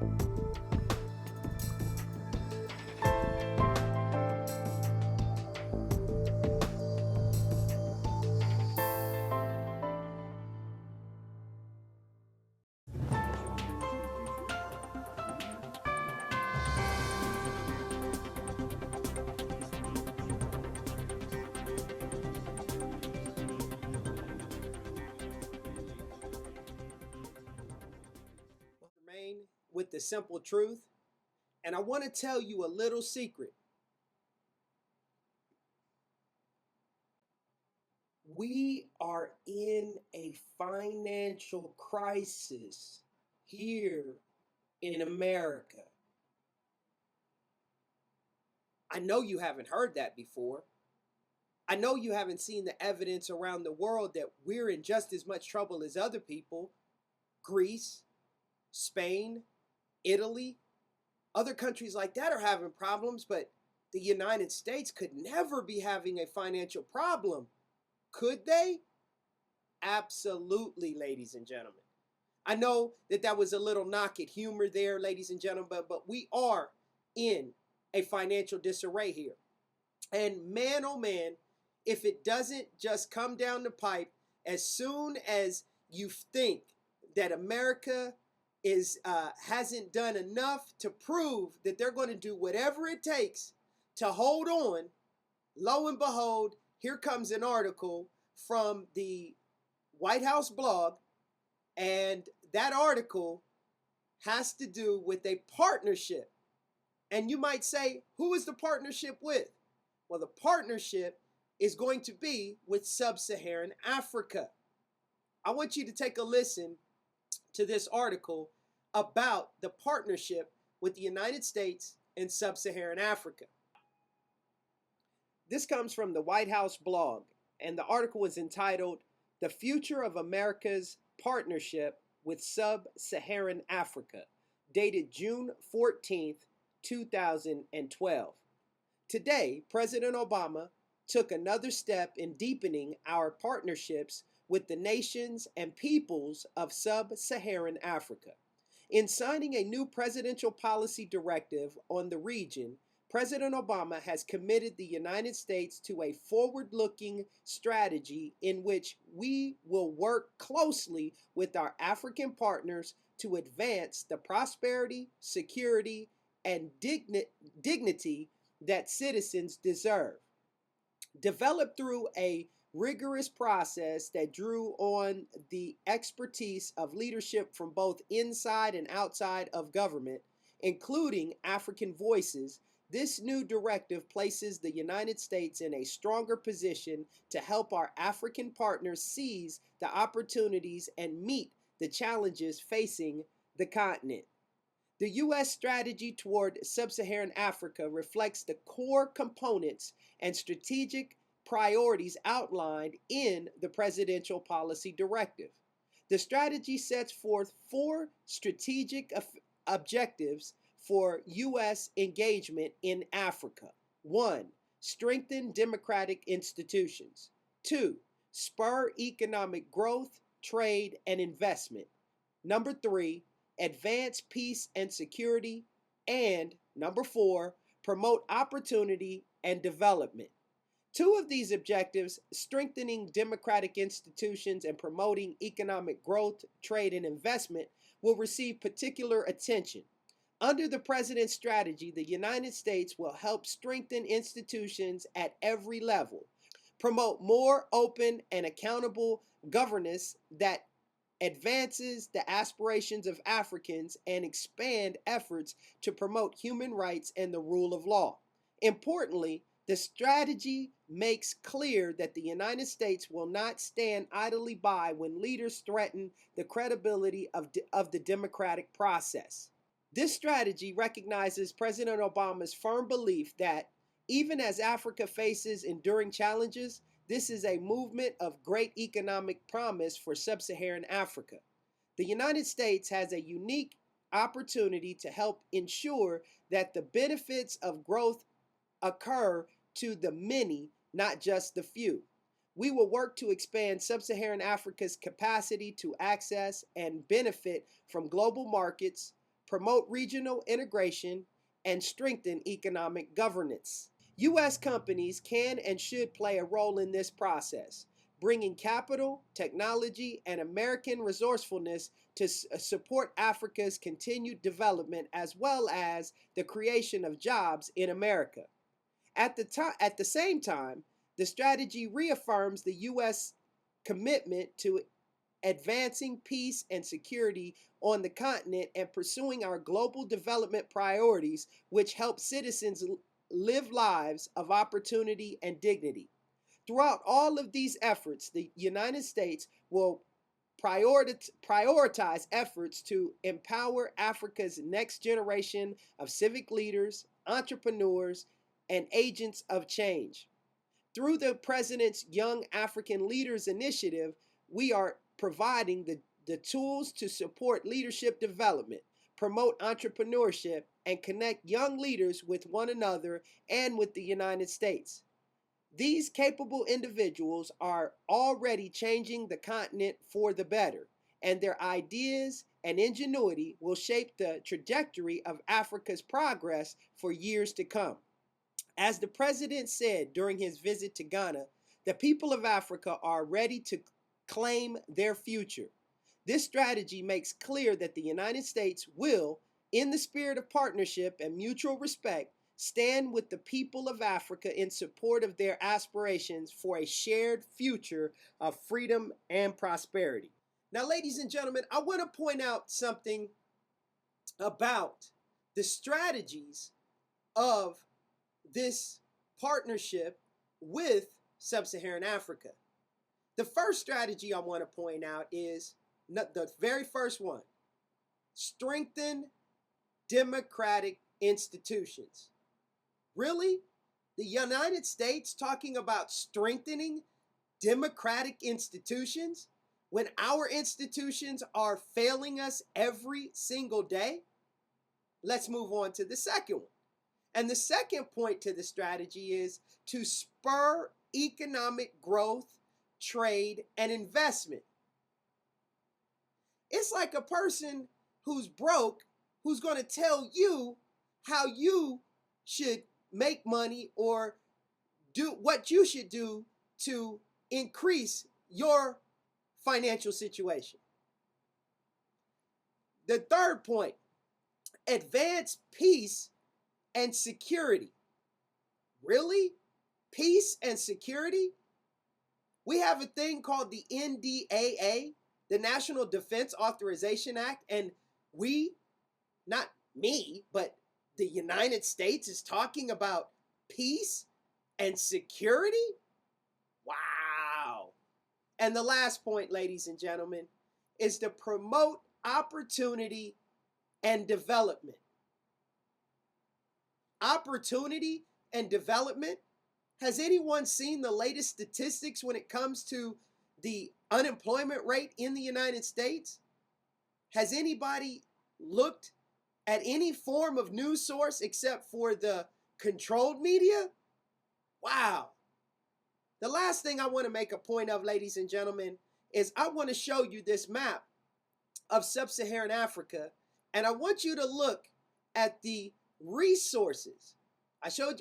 Remain with the simple truth, and I want to tell you a little secret. We are in a financial crisis here in America. I know you haven't heard that before. I know you haven't seen the evidence around the world that we're in just as much trouble as other people. Greece, Spain, Italy, other countries like that are having problems, but the United States could never be having a financial problem. Could they? Absolutely, ladies and gentlemen. I know that that was a little knock at humor there, ladies and gentlemen, but we are in a financial disarray here. And man, oh man, if it doesn't just come down the pipe as soon as you think that America hasn't done enough to prove that they're going to do whatever it takes to hold on, lo and behold, here comes an article from the White House blog, and that article has to do with a partnership. And you might say, who is the partnership with? Well, the partnership is going to be with Sub-Saharan Africa. I want you to take a listen to this article about the partnership with the United States and Sub-Saharan Africa. This comes from the White House blog, and the article is entitled, "The Future of America's Partnership with Sub-Saharan Africa," dated June 14th, 2012. Today, President Obama took another step in deepening our partnerships with the nations and peoples of Sub-Saharan Africa. In signing a new presidential policy directive on the region, President Obama has committed the United States to a forward-looking strategy in which we will work closely with our African partners to advance the prosperity, security, and dignity that citizens deserve. Developed through a rigorous process that drew on the expertise of leadership from both inside and outside of government, including African voices, this new directive places the United States in a stronger position to help our African partners seize the opportunities and meet the challenges facing the continent. The U.S. strategy toward Sub-Saharan Africa reflects the core components and strategic priorities outlined in the Presidential Policy Directive. The strategy sets forth four strategic objectives for U.S. engagement in Africa. 1. Strengthen democratic institutions. 2. Spur economic growth, trade, and investment. 3. Advance peace and security. And 4. Promote opportunity and development. Two of these objectives, strengthening democratic institutions and promoting economic growth, trade, and investment, will receive particular attention. Under the president's strategy, the United States will help strengthen institutions at every level, promote more open and accountable governance that advances the aspirations of Africans, and expand efforts to promote human rights and the rule of law. Importantly, the strategy makes clear that the United States will not stand idly by when leaders threaten the credibility of the democratic process. This strategy recognizes President Obama's firm belief that even as Africa faces enduring challenges, this is a movement of great economic promise for Sub-Saharan Africa. The United States has a unique opportunity to help ensure that the benefits of growth occur to the many, not just the few. We will work to expand Sub-Saharan Africa's capacity to access and benefit from global markets, promote regional integration, and strengthen economic governance. U.S. companies can and should play a role in this process, bringing capital, technology, and American resourcefulness to support Africa's continued development as well as the creation of jobs in America. At the same time, the strategy reaffirms the U.S. commitment to advancing peace and security on the continent and pursuing our global development priorities, which help citizens live lives of opportunity and dignity. Throughout all of these efforts, the United States will prioritize efforts to empower Africa's next generation of civic leaders, entrepreneurs, and agents of change. Through the President's Young African Leaders Initiative, we are providing the tools to support leadership development, promote entrepreneurship, and connect young leaders with one another and with the United States. These capable individuals are already changing the continent for the better, and their ideas and ingenuity will shape the trajectory of Africa's progress for years to come. As the president said during his visit to Ghana, the people of Africa are ready to claim their future. This strategy makes clear that the United States will, in the spirit of partnership and mutual respect, stand with the people of Africa in support of their aspirations for a shared future of freedom and prosperity. Now, ladies and gentlemen, I want to point out something about the strategies of this partnership with Sub-Saharan Africa. The first strategy I want to point out is the very first one: strengthen democratic institutions. Really? The United States talking about strengthening democratic institutions when our institutions are failing us every single day? Let's move on to the second one. And the second point to the strategy is to spur economic growth, trade, and investment. It's like a person who's broke who's going to tell you how you should make money or do what you should do to increase your financial situation. The third point: advance peace and security. Really? Peace and security? We have a thing called the NDAA, the National Defense Authorization Act, and we, not me, but the United States is talking about peace and security? Wow. And the last point, ladies and gentlemen, is to promote opportunity and development. Opportunity and development? Has anyone seen the latest statistics when it comes to the unemployment rate in the United States? Has anybody looked at any form of news source except for the controlled media? Wow. The last thing I want to make a point of, ladies and gentlemen, is I want to show you this map of Sub-Saharan Africa, and I want you to look at the resources. I showed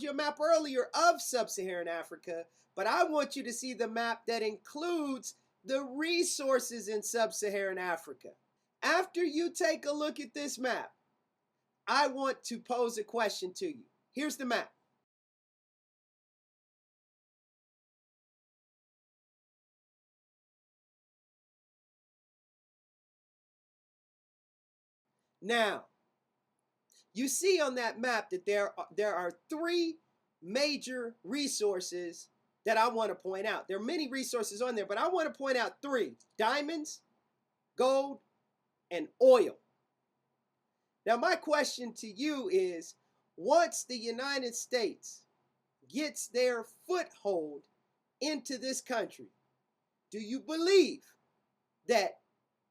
you a map earlier of Sub-Saharan Africa, but I want you to see the map that includes the resources in Sub-Saharan Africa. After you take a look at this map, I want to pose a question to you. Here's the map. Now, you see on that map that there are three major resources that I want to point out. There are many resources on there, but I want to point out three: diamonds, gold, and oil. Now, my question to you is, once the United States gets their foothold into this country, do you believe that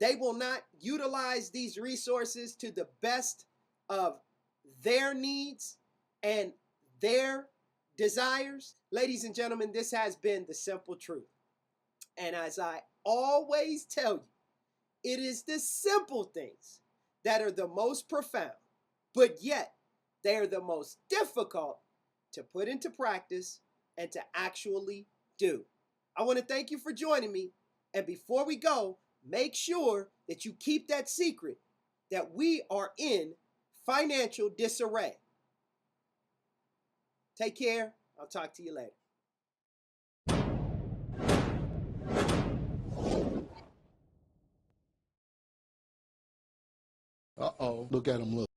they will not utilize these resources to the best of their needs and their desires? Ladies and gentlemen, this has been the simple truth. And as I always tell you, it is the simple things that are the most profound, but yet they are the most difficult to put into practice and to actually do. I want to thank you for joining me. And before we go, make sure that you keep that secret that we are in financial disarray. Take care. I'll talk to you later. Uh-oh. Look at him look.